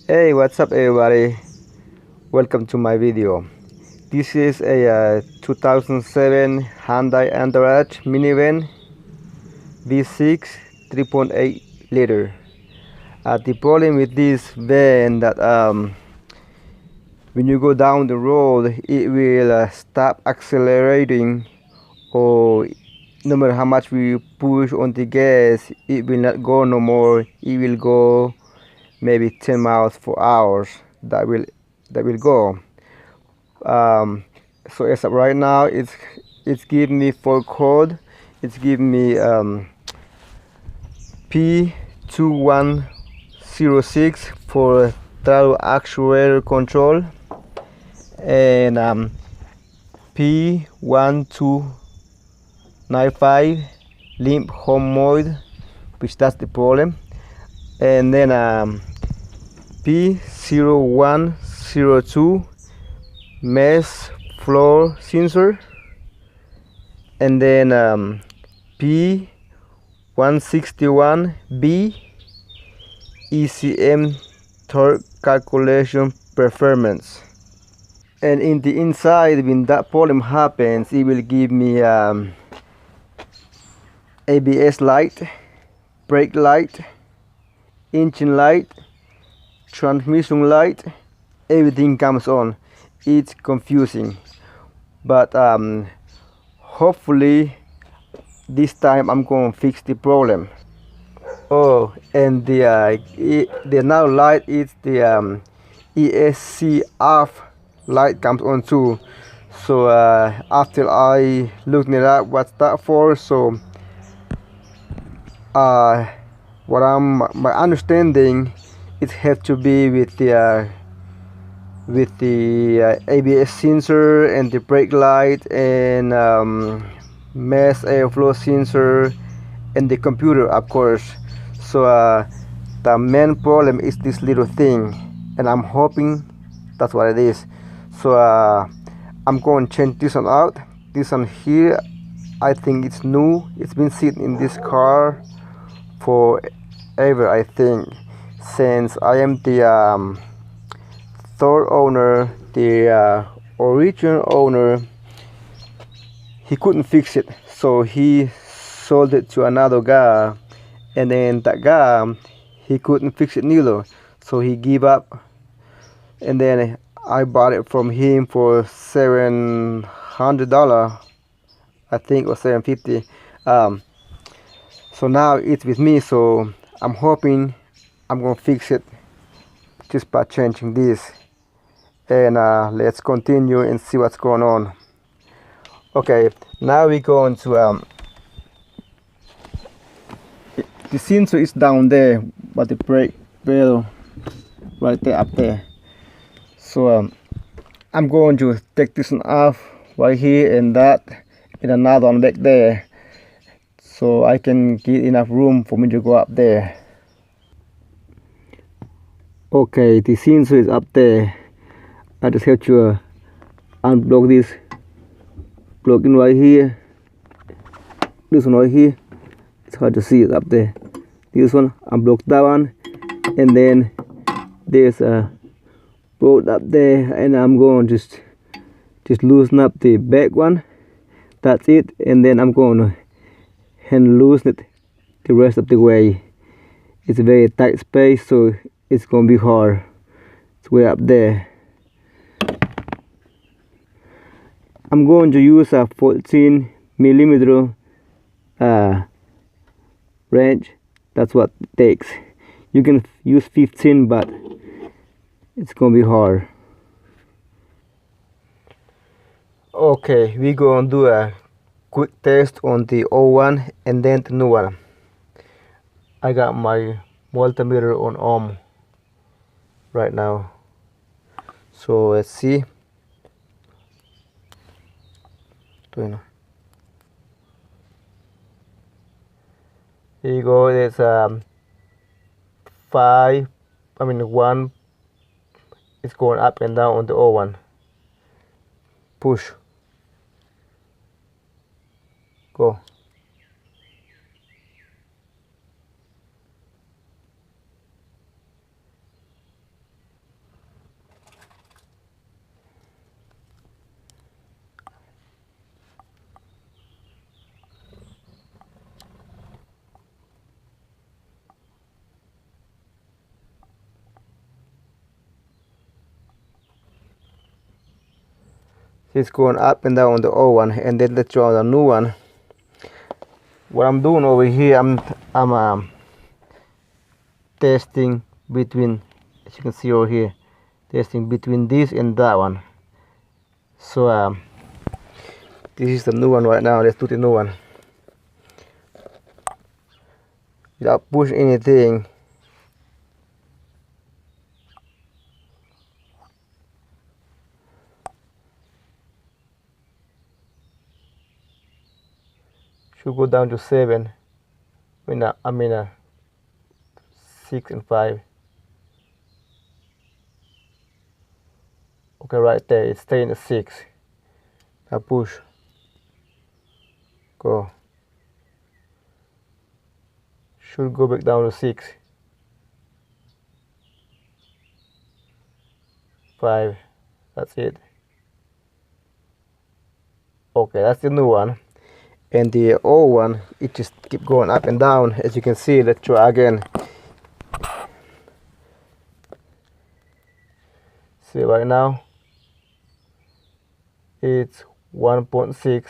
Hey, what's up everybody? Welcome to my video. This is a 2007 Hyundai Entourage minivan V6 3.8 liter. The problem with this van that when you go down the road it will stop accelerating, or no matter how much we push on the gas it will not go no more. It will go maybe 10 miles per hour. That will go. um, so as of right now it's giving me for code. It's giving me P2106 for throttle actuator control, and P1295 limp home mode, which that's the problem, and then P0102 mesh floor sensor, and then P161B ECM torque calculation performance. And in the inside, when that problem happens, it will give me ABS light, brake light, engine light, transmission light. Everything comes on. It's confusing, but hopefully this time I'm going to fix the problem. Oh, and the now light is the ESC off light comes on too. So after I looked it up what's that for, so what my understanding, it has to be with the ABS sensor and the brake light and mass airflow sensor and the computer, of course. So the main problem is this little thing, and I'm hoping that's what it is. So I'm going to change this one out. This one here, I think it's new. It's been sitting in this car forever, I think, since I am the third owner. The original owner, he couldn't fix it, so he sold it to another guy, and then that guy, he couldn't fix it neither, so he gave up, and then I bought it from him for $700, I think, or $750. So now it's with me, so I'm hoping I'm gonna fix it just by changing this. And let's continue and see what's going on. Okay, now we're going to the sensor is down there, but the brake pedal right there, up there. So I'm going to take this one off right here, and that, and another one back there, so I can get enough room for me to go up there. Okay, the sensor is up there. I just have to unblock this plug in right here. This one right here, it's hard to see it up there. This one, unblock that one, and then there's a bolt up there, and I'm going to just loosen up the back one. That's it, and then I'm going to hand loosen it the rest of the way. It's a very tight space, so it's going to be hard. It's way up there. I'm going to use a 14 millimeter wrench. That's what it takes. You can use 15, but it's gonna be hard. Okay, we're gonna do a quick test on the old one and then the new one. I got my multimeter on ohm right now, so let's see. Here you go. There's 1. It's going up and down on the old one. Push. Go. It's going up and down on the old one, and then let's try the new one. What I'm doing over here, I'm testing between, as you can see over here, testing between this and that one. So this is the new one right now. Let's do the new one without pushing anything. Should go down to 7. I mean 6 and 5. Okay, right there, it's staying at 6. Now push. Go. Should go back down to 6. 5. That's it. Okay, that's the new one. And the old one, it just keep going up and down, as you can see. Let's try again. See right now, it's 1.6.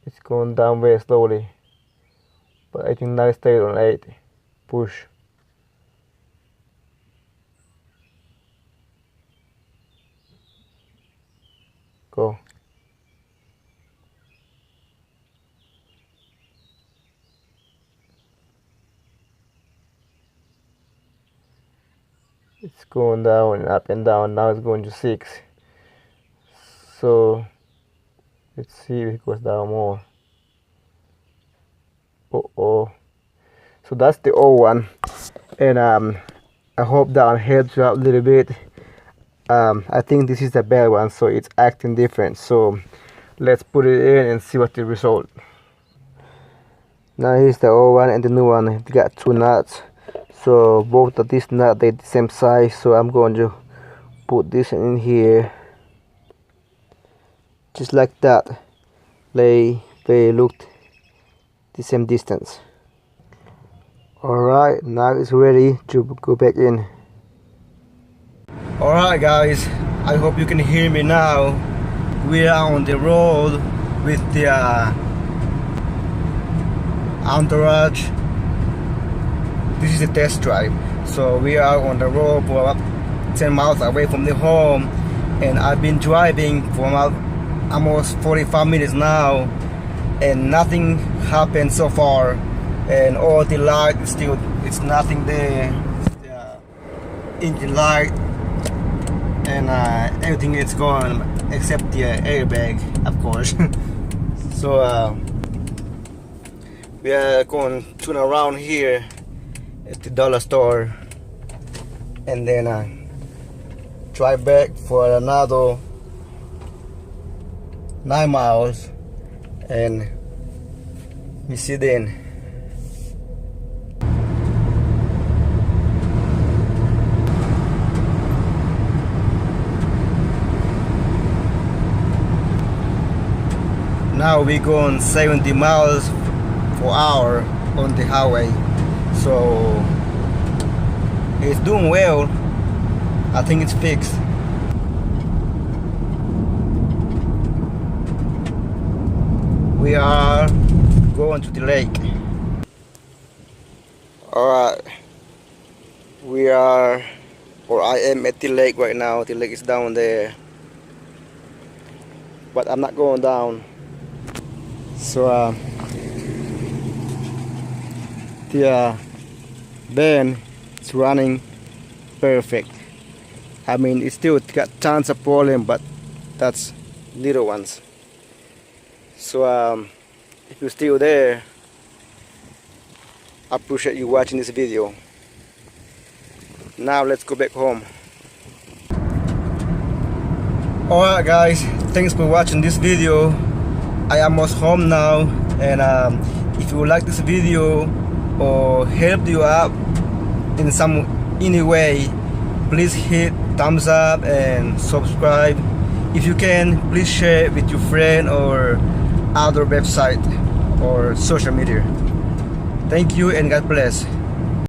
It's going down very slowly, but I think now it stayed on 8. Push. Go. It's going down and up and down. Now it's going to 6. So let's see if it goes down more. So that's the old one, and I hope that one helps you out a little bit. I think this is the bad one, so it's acting different. So let's put it in and see what the result. Now here's the old one and the new one. It got 2 nuts, so both of these nuts, they're the same size. So I'm going to put this in here just like that. They looked the same distance. Alright, now it's ready to go back in. Alright guys, I hope you can hear me now. We are on the road with the Entourage. This is a test drive. So we are on the road for about 10 miles away from the home, and I've been driving for about almost 45 minutes now, and nothing happened so far. And all the light is still, it's nothing there. The engine light and everything is gone except the airbag, of course. So we are going to turn around here at the dollar store, and then drive back for another 9 miles, and we see then. Now we're going 70 miles per hour on the highway, so it's doing well. I think it's fixed. We are going to the lake. Alright, we are, or I am at the lake right now. The lake is down there, but I'm not going down. So the van is running perfect. I mean, it's still got tons of problem, but that's little ones. So if you're still there, I appreciate you watching this video. Now let's go back home. Alright guys, thanks for watching this video. I am almost home now, and if you like this video or help you out in any way, please hit thumbs up and subscribe. If you can, please share it with your friend or other website or social media. Thank you and God bless.